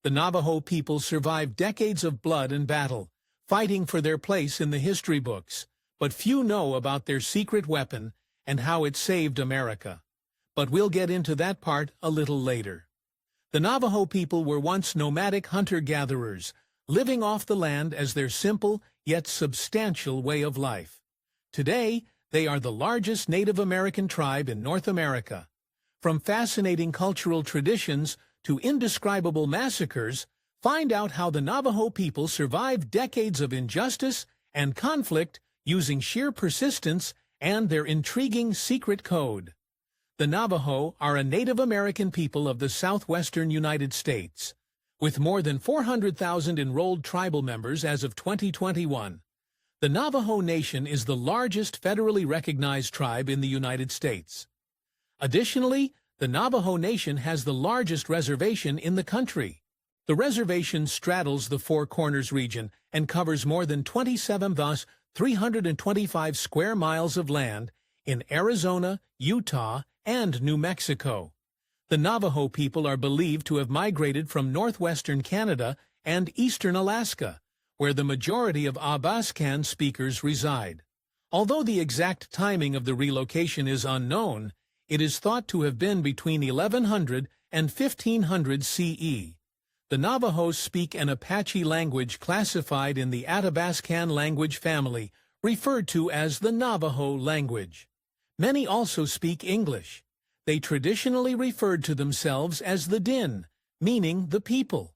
The Navajo people survived decades of blood and battle, fighting for their place in the history books, but few know about their secret weapon and how it saved America. But we'll get into that part a little later. The Navajo people were once nomadic hunter-gatherers, living off the land as their simple yet substantial way of life. Today, they are the largest Native American tribe in North America. From fascinating cultural traditions to indescribable massacres, find out how the Navajo people survived decades of injustice and conflict using sheer persistence and their intriguing secret code. The Navajo are a Native American people of the southwestern United States. With more than 400,000 enrolled tribal members as of 2021, the Navajo Nation is the largest federally recognized tribe in the United States. Additionally, the Navajo Nation has the largest reservation in the country. The reservation straddles the Four Corners region and covers more than 325 square miles of land in Arizona, Utah, and New Mexico. The Navajo people are believed to have migrated from northwestern Canada and eastern Alaska, where the majority of Athabascan speakers reside. Although the exact timing of the relocation is unknown, it is thought to have been between 1100 and 1500 CE. The Navajos speak an Apache language classified in the Athabascan language family, referred to as the Navajo language. Many also speak English. They traditionally referred to themselves as the Din, meaning the people.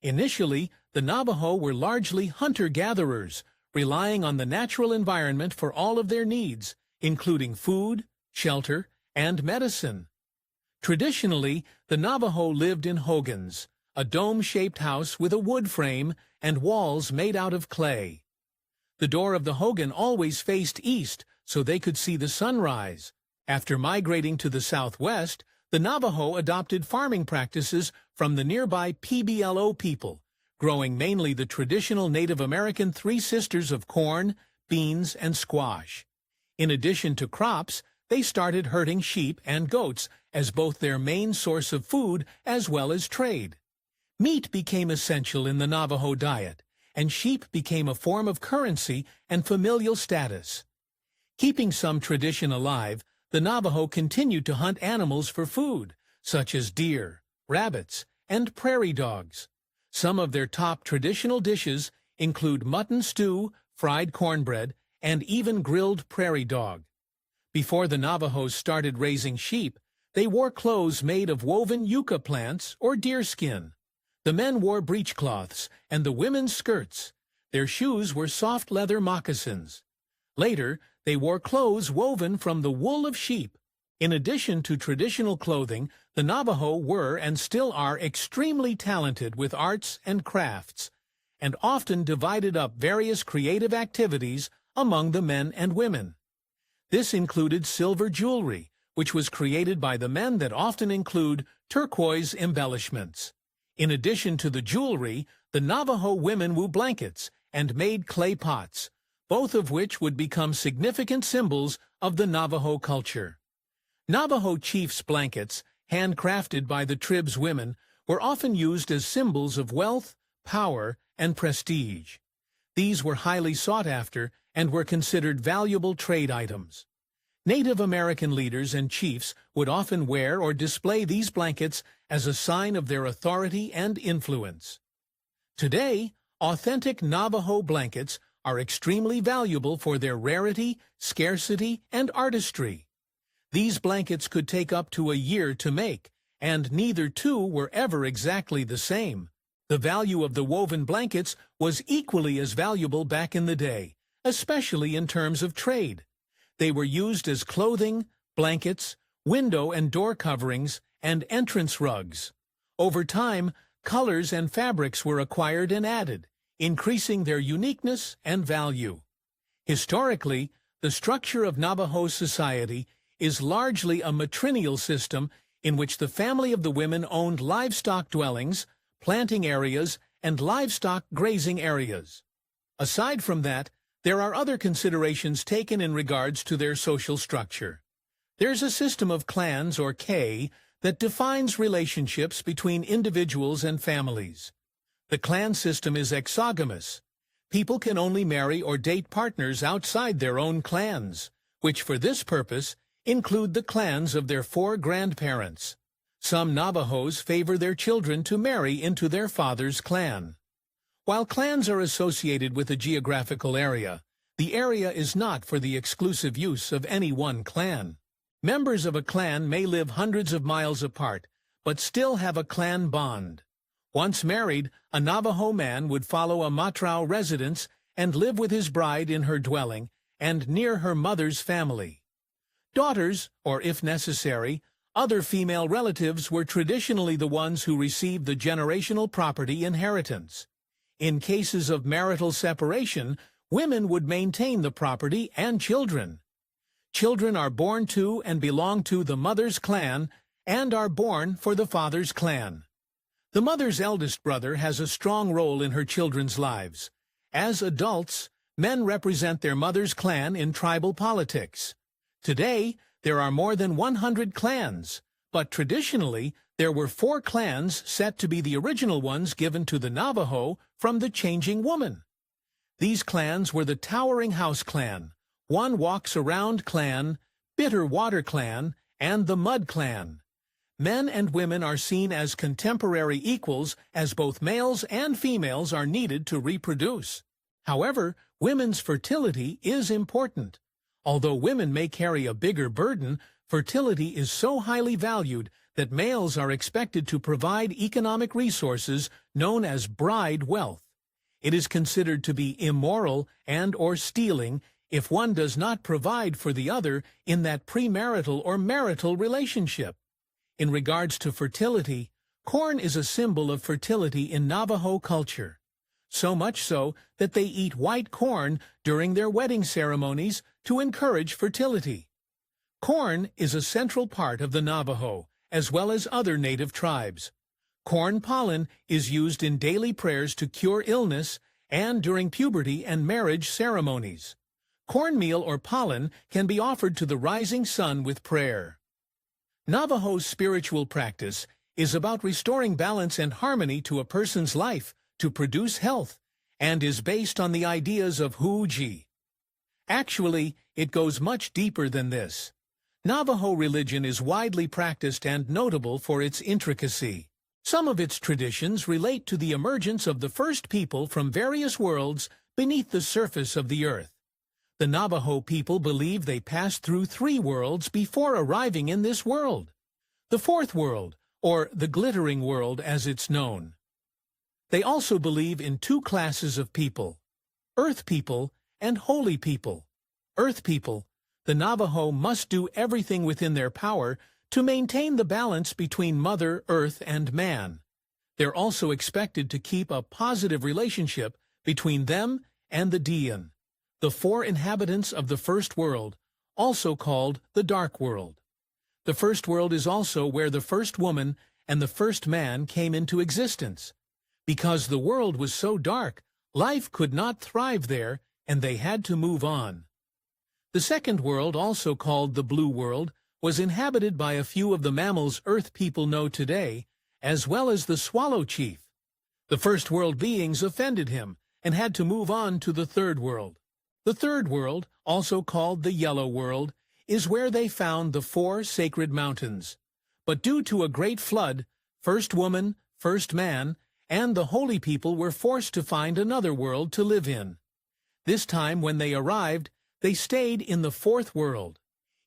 Initially, the Navajo were largely hunter-gatherers, relying on the natural environment for all of their needs, including food, shelter, and medicine. Traditionally, the Navajo lived in hogans, a dome-shaped house with a wood frame and walls made out of clay. The door of the hogan always faced east so they could see the sunrise. After migrating to the southwest, the Navajo adopted farming practices from the nearby PBLO people, growing mainly the traditional Native American Three Sisters of corn, beans, and squash. In addition to crops, they started herding sheep and goats as both their main source of food as well as trade. Meat became essential in the Navajo diet, and sheep became a form of currency and familial status. Keeping some tradition alive, the Navajo continued to hunt animals for food, such as deer, rabbits, and prairie dogs. Some of their top traditional dishes include mutton stew, fried cornbread, and even grilled prairie dog. Before the Navajos started raising sheep, they wore clothes made of woven yucca plants or deerskin. The men wore breechcloths and the women skirts. Their shoes were soft leather moccasins. Later, they wore clothes woven from the wool of sheep. In addition to traditional clothing, the Navajo were and still are extremely talented with arts and crafts, and often divided up various creative activities among the men and women. This included silver jewelry, which was created by the men that often include turquoise embellishments. In addition to the jewelry, the Navajo women wove blankets and made clay pots, both of which would become significant symbols of the Navajo culture. Navajo chiefs' blankets, handcrafted by the tribe's women, were often used as symbols of wealth, power, and prestige. These were highly sought after and were considered valuable trade items. Native American leaders and chiefs would often wear or display these blankets as a sign of their authority and influence. Today, authentic Navajo blankets are extremely valuable for their rarity, scarcity, and artistry. These blankets could take up to a year to make, and neither two were ever exactly the same. The value of the woven blankets was equally as valuable back in the day, especially in terms of trade. They were used as clothing, blankets, window and door coverings, and entrance rugs. Over time, colors and fabrics were acquired and added, increasing their uniqueness and value. Historically, the structure of Navajo society is largely a matrilineal system in which the family of the women owned livestock dwellings, planting areas, and livestock grazing areas. Aside from that, there are other considerations taken in regards to their social structure. There's a system of clans, or K, that defines relationships between individuals and families. The clan system is exogamous. People can only marry or date partners outside their own clans, which for this purpose include the clans of their 4 grandparents. Some Navajos favor their children to marry into their father's clan. While clans are associated with a geographical area, the area is not for the exclusive use of any one clan. Members of a clan may live hundreds of miles apart, but still have a clan bond. Once married, a Navajo man would follow a Matrao residence and live with his bride in her dwelling and near her mother's family. Daughters, or if necessary, other female relatives were traditionally the ones who received the generational property inheritance. In cases of marital separation, women would maintain the property and children. Children are born to and belong to the mother's clan and are born for the father's clan. The mother's eldest brother has a strong role in her children's lives. As adults, men represent their mother's clan in tribal politics. Today, there are more than 100 clans, but traditionally, there were 4 clans set to be the original ones given to the Navajo from the changing woman. These clans were the Towering House Clan, One Walks Around Clan, Bitter Water Clan, and the Mud Clan. Men and women are seen as contemporary equals as both males and females are needed to reproduce. However, women's fertility is important. Although women may carry a bigger burden, fertility is so highly valued that males are expected to provide economic resources known as bride wealth. It is considered to be immoral and/or stealing if one does not provide for the other in that premarital or marital relationship. In regards to fertility, corn is a symbol of fertility in Navajo culture. So much so that they eat white corn during their wedding ceremonies to encourage fertility. Corn is a central part of the Navajo, as well as other native tribes. Corn pollen is used in daily prayers to cure illness and during puberty and marriage ceremonies. Cornmeal or pollen can be offered to the rising sun with prayer. Navajo's spiritual practice is about restoring balance and harmony to a person's life to produce health, and is based on the ideas of Huji. Actually, it goes much deeper than this. Navajo religion is widely practiced and notable for its intricacy. Some of its traditions relate to the emergence of the first people from various worlds beneath the surface of the earth. The Navajo people believe they passed through 3 worlds before arriving in this world. The 4th world, or the glittering world as it's known. They also believe in 2 classes of people, Earth people and Holy people. Earth people, the Navajo must do everything within their power to maintain the balance between Mother Earth and man. They're also expected to keep a positive relationship between them and the Dian, the 4 inhabitants of the first world, also called the Dark World. The first world is also where the first woman and the first man came into existence. Because the world was so dark, life could not thrive there, and they had to move on. The second world, also called the Blue World, was inhabited by a few of the mammals Earth people know today, as well as the Swallow Chief. The first world beings offended him and had to move on to the third world. The third world, also called the Yellow World, is where they found the 4 sacred mountains. But due to a great flood, first woman, first man, and the holy people were forced to find another world to live in. This time, when they arrived, they stayed in the 4th world.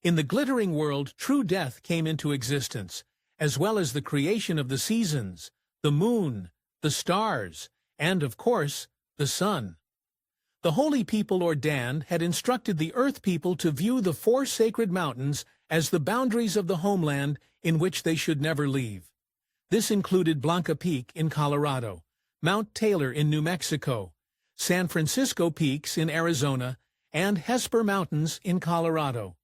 In the glittering world, true death came into existence, as well as the creation of the seasons, the moon, the stars, and, of course, the sun. The holy people or Dan had instructed the earth people to view the 4 sacred mountains as the boundaries of the homeland in which they should never leave. This included Blanca Peak in Colorado, Mount Taylor in New Mexico, San Francisco Peaks in Arizona, and Hesper Mountains in Colorado.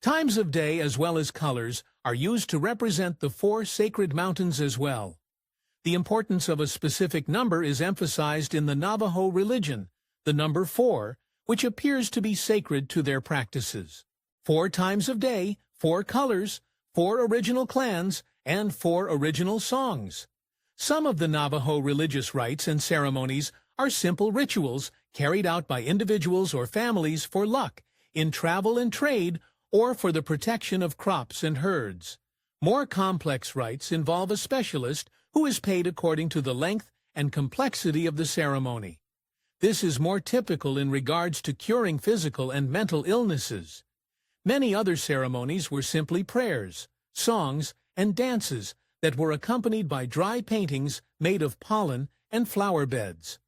Times of day as well as colors are used to represent the 4 sacred mountains as well. The importance of a specific number is emphasized in the Navajo religion, the number 4, which appears to be sacred to their practices. 4 times of day, 4 colors, 4 original clans, and 4 original songs. Some of the Navajo religious rites and ceremonies are simple rituals carried out by individuals or families for luck, in travel and trade, or for the protection of crops and herds. More complex rites involve a specialist who is paid according to the length and complexity of the ceremony. This is more typical in regards to curing physical and mental illnesses. Many other ceremonies were simply prayers, songs, and dances that were accompanied by dry paintings made of pollen and flower beds.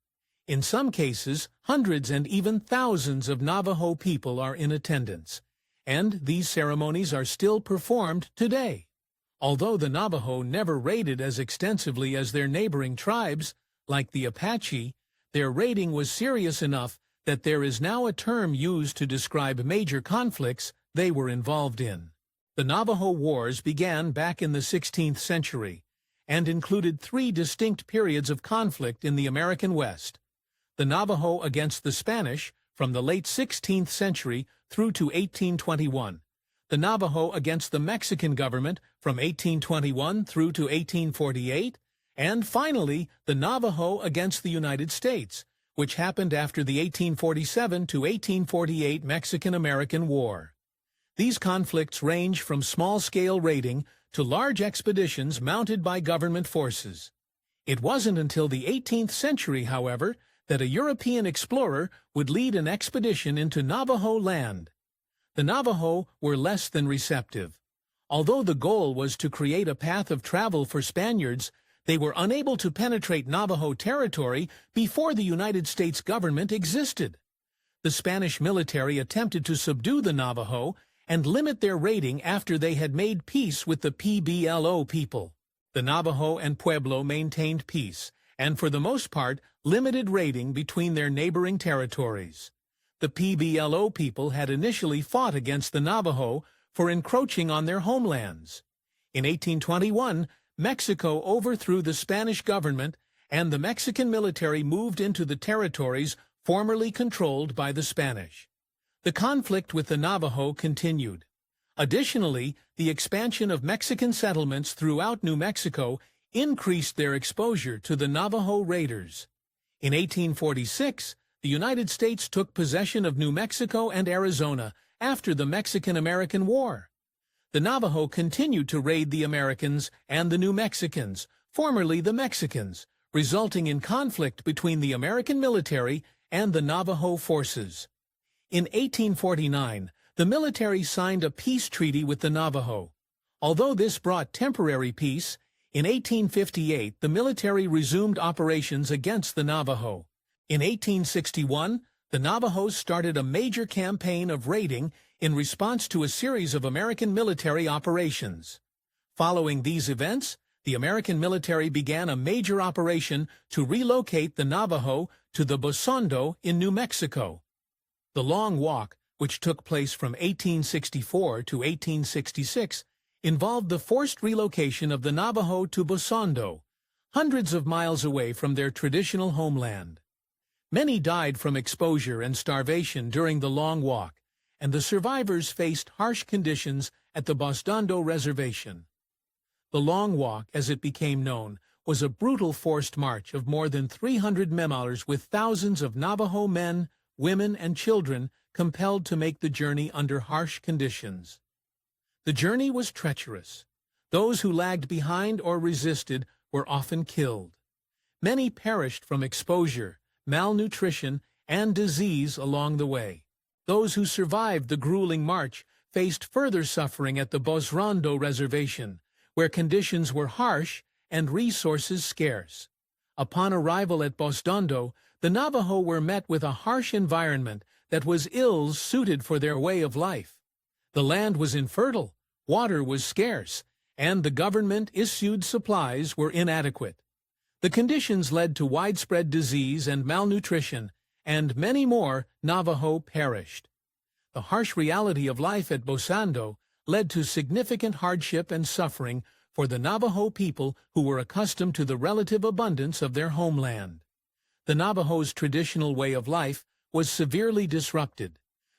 In some cases, hundreds and even thousands of Navajo people are in attendance, and these ceremonies are still performed today. Although the Navajo never raided as extensively as their neighboring tribes, like the Apache, their raiding was serious enough that there is now a term used to describe major conflicts they were involved in. The Navajo Wars began back in the 16th century and included 3 distinct periods of conflict in the American West. The Navajo against the Spanish from the late 16th century through to 1821. The Navajo against the Mexican government from 1821 through to 1848, and finally, the Navajo against the United States, which happened after the 1847 to 1848 Mexican-American War. These conflicts range from small-scale raiding to large expeditions mounted by government forces. It wasn't until the 18th century, however, that a European explorer would lead an expedition into Navajo land. The Navajo were less than receptive. Although the goal was to create a path of travel for Spaniards, they were unable to penetrate Navajo territory before the United States government existed. The Spanish military attempted to subdue the Navajo and limit their raiding after they had made peace with the PBLO people. The Navajo and Pueblo maintained peace, and for the most part, limited raiding between their neighboring territories. The PBLO people had initially fought against the Navajo for encroaching on their homelands. In 1821, Mexico overthrew the Spanish government, and the Mexican military moved into the territories formerly controlled by the Spanish. The conflict with the Navajo continued. Additionally, the expansion of Mexican settlements throughout New Mexico increased their exposure to the Navajo raiders. In 1846, the United States took possession of New Mexico and Arizona after the Mexican-American War. The Navajo continued to raid the Americans and the New Mexicans, formerly the Mexicans, resulting in conflict between the American military and the Navajo forces. In 1849, the military signed a peace treaty with the Navajo. Although this brought temporary peace, in 1858 the military resumed operations against the Navajo. In 1861, the Navajos started a major campaign of raiding in response to a series of American military operations. Following these events, the American military began a major operation to relocate the Navajo to the Bosondo in New Mexico. The Long Walk, which took place from 1864 to 1866, involved the forced relocation of the Navajo to Bosondo, hundreds of miles away from their traditional homeland. Many died from exposure and starvation during the Long Walk, and the survivors faced harsh conditions at the Bosondo Reservation. The Long Walk, as it became known, was a brutal forced march of more than 300 miles with thousands of Navajo men, women, and children compelled to make the journey under harsh conditions. The journey was treacherous. Those who lagged behind or resisted were often killed. Many perished from exposure, malnutrition, and disease along the way. Those who survived the grueling march faced further suffering at the Bosondo Reservation, where conditions were harsh and resources scarce. Upon arrival at Bosondo, the Navajo were met with a harsh environment that was ill-suited for their way of life. The land was infertile, water was scarce, and the government-issued supplies were inadequate. The conditions led to widespread disease and malnutrition, and many more Navajo perished. The harsh reality of life at Bosondo led to significant hardship and suffering for the Navajo people who were accustomed to the relative abundance of their homeland. The Navajos' traditional way of life was severely disrupted.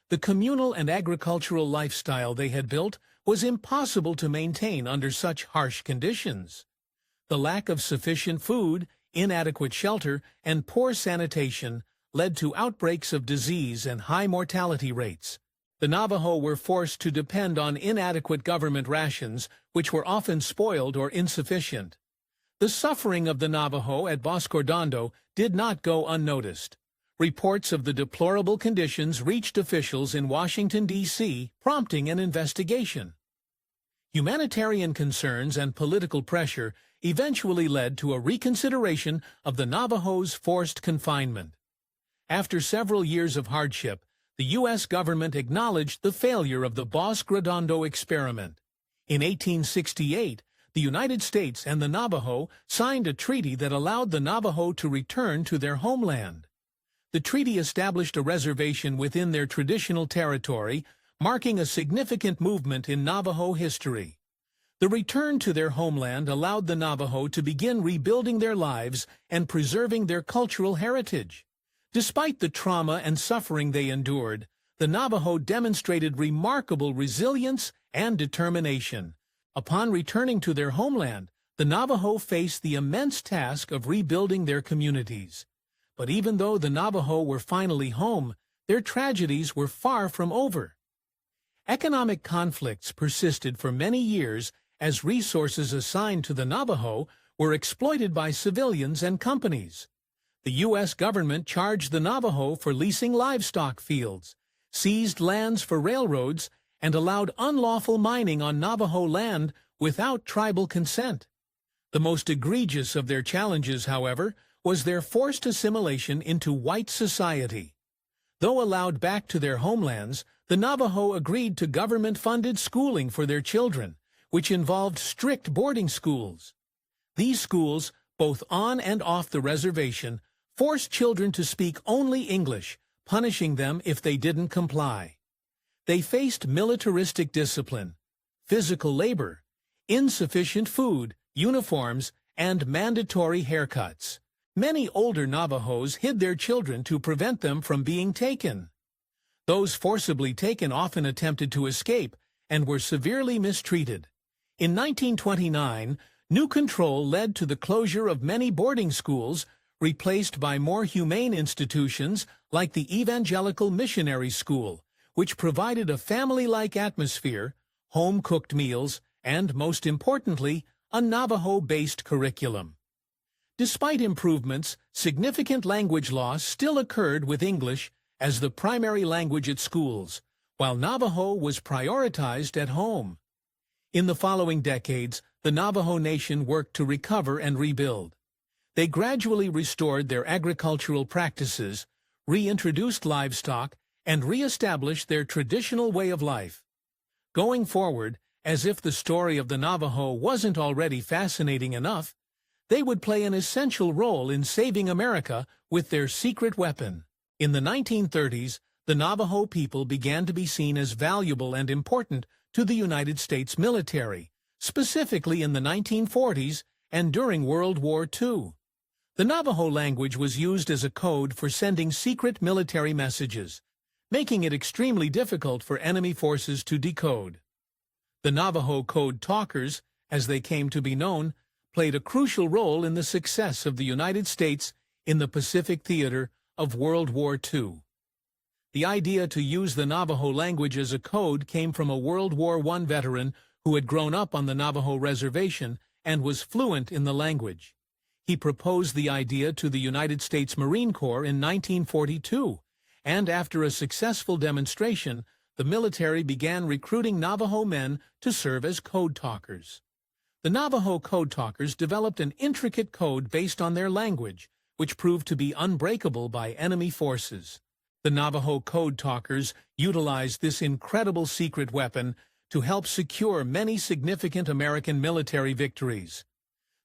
The communal and agricultural lifestyle they had built was impossible to maintain under such harsh conditions. The lack of sufficient food, inadequate shelter, and poor sanitation led to outbreaks of disease and high mortality rates. The Navajo were forced to depend on inadequate government rations, which were often spoiled or insufficient. The suffering of the Navajo at Bosque Redondo did not go unnoticed. Reports of the deplorable conditions reached officials in Washington, D.C., prompting an investigation. Humanitarian concerns and political pressure eventually led to a reconsideration of the Navajos' forced confinement. After several years of hardship, the U.S. government acknowledged the failure of the Bosque Redondo experiment. In 1868, the United States and the Navajo signed a treaty that allowed the Navajo to return to their homeland. The treaty established a reservation within their traditional territory, marking a significant movement in Navajo history. The return to their homeland allowed the Navajo to begin rebuilding their lives and preserving their cultural heritage. Despite the trauma and suffering they endured, the Navajo demonstrated remarkable resilience and determination. Upon returning to their homeland, the Navajo faced the immense task of rebuilding their communities. But even though the Navajo were finally home, their tragedies were far from over. Economic conflicts persisted for many years as resources assigned to the Navajo were exploited by civilians and companies. The U.S. government charged the Navajo for leasing livestock fields, seized lands for railroads, and allowed unlawful mining on Navajo land without tribal consent. The most egregious of their challenges, however, was their forced assimilation into white society. Though allowed back to their homelands, the Navajo agreed to government-funded schooling for their children, which involved strict boarding schools. These schools, both on and off the reservation, forced children to speak only English, punishing them if they didn't comply. They faced militaristic discipline, physical labor, insufficient food, uniforms, and mandatory haircuts. Many older Navajos hid their children to prevent them from being taken. Those forcibly taken often attempted to escape and were severely mistreated. In 1929, new control led to the closure of many boarding schools, replaced by more humane institutions like the Evangelical Missionary School, which provided a family-like atmosphere, home-cooked meals, and, most importantly, a Navajo-based curriculum. Despite improvements, significant language loss still occurred with English as the primary language at schools, while Navajo was prioritized at home. In the following decades, the Navajo Nation worked to recover and rebuild. They gradually restored their agricultural practices, reintroduced livestock, and re-established their traditional way of life. Going forward, as if the story of the Navajo wasn't already fascinating enough, they would play an essential role in saving America with their secret weapon. In the 1930s, the Navajo people began to be seen as valuable and important to the United States military, specifically in the 1940s and during World War II. The Navajo language was used as a code for sending secret military messages, making it extremely difficult for enemy forces to decode. The Navajo code talkers, as they came to be known, played a crucial role in the success of the United States in the Pacific theater of World War II. The idea to use the Navajo language as a code came from a World War I veteran who had grown up on the Navajo reservation and was fluent in the language. He proposed the idea to the United States Marine Corps in 1942, and after a successful demonstration, the military began recruiting Navajo men to serve as code talkers. The Navajo code talkers developed an intricate code based on their language, which proved to be unbreakable by enemy forces. The Navajo code talkers utilized this incredible secret weapon to help secure many significant American military victories.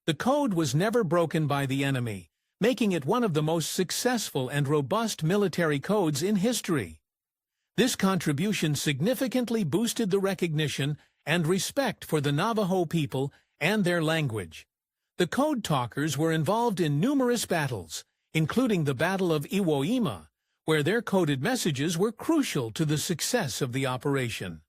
The code was never broken by the enemy, making it one of the most successful and robust military codes in history. This contribution significantly boosted the recognition and respect for the Navajo people and their language. The code talkers were involved in numerous battles, including the Battle of Iwo Jima, where their coded messages were crucial to the success of the operation.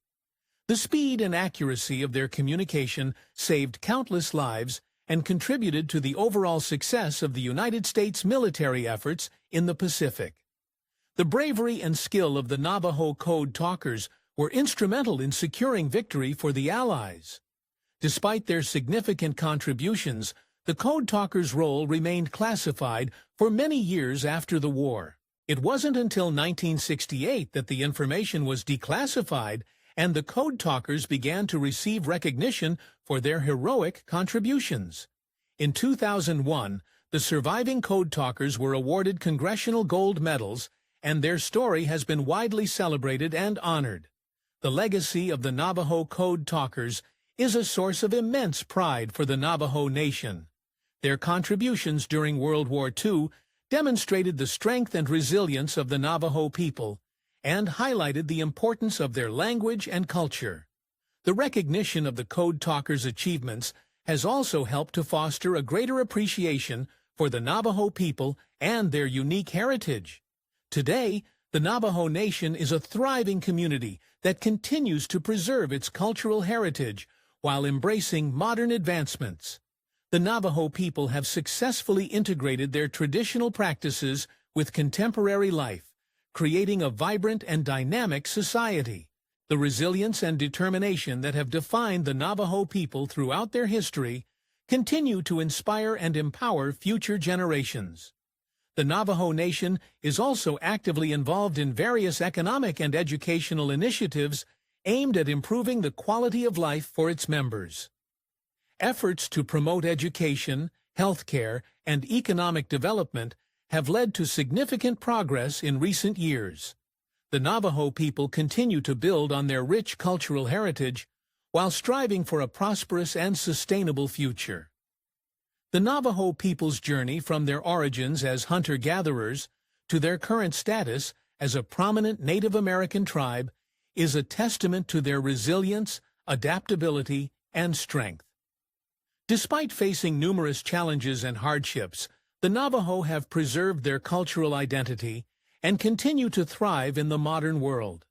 The speed and accuracy of their communication saved countless lives and contributed to the overall success of the United States military efforts in the Pacific. The bravery and skill of the Navajo code talkers were instrumental in securing victory for the Allies. Despite their significant contributions, the code talkers' role remained classified for many years after the war. It wasn't until 1968 that the information was declassified and the code talkers began to receive recognition for their heroic contributions. In 2001, the surviving code talkers were awarded Congressional Gold Medals, and their story has been widely celebrated and honored. The legacy of the Navajo code talkers is a source of immense pride for the Navajo Nation. Their contributions during World War II demonstrated the strength and resilience of the Navajo people and highlighted the importance of their language and culture. The recognition of the code talkers' achievements has also helped to foster a greater appreciation for the Navajo people and their unique heritage. Today, the Navajo Nation is a thriving community that continues to preserve its cultural heritage while embracing modern advancements. The Navajo people have successfully integrated their traditional practices with contemporary life, creating a vibrant and dynamic society. The resilience and determination that have defined the Navajo people throughout their history continue to inspire and empower future generations. The Navajo Nation is also actively involved in various economic and educational initiatives aimed at improving the quality of life for its members. Efforts to promote education, healthcare, and economic development have led to significant progress in recent years. The Navajo people continue to build on their rich cultural heritage while striving for a prosperous and sustainable future. The Navajo people's journey from their origins as hunter-gatherers to their current status as a prominent Native American tribe is a testament to their resilience, adaptability, and strength. Despite facing numerous challenges and hardships, the Navajo have preserved their cultural identity and continue to thrive in the modern world.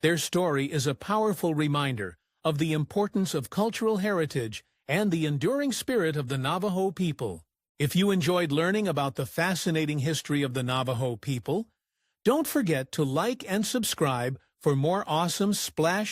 Their story is a powerful reminder of the importance of cultural heritage and the enduring spirit of the Navajo people. If you enjoyed learning about the fascinating history of the Navajo people, don't forget to like and subscribe for more awesome Splash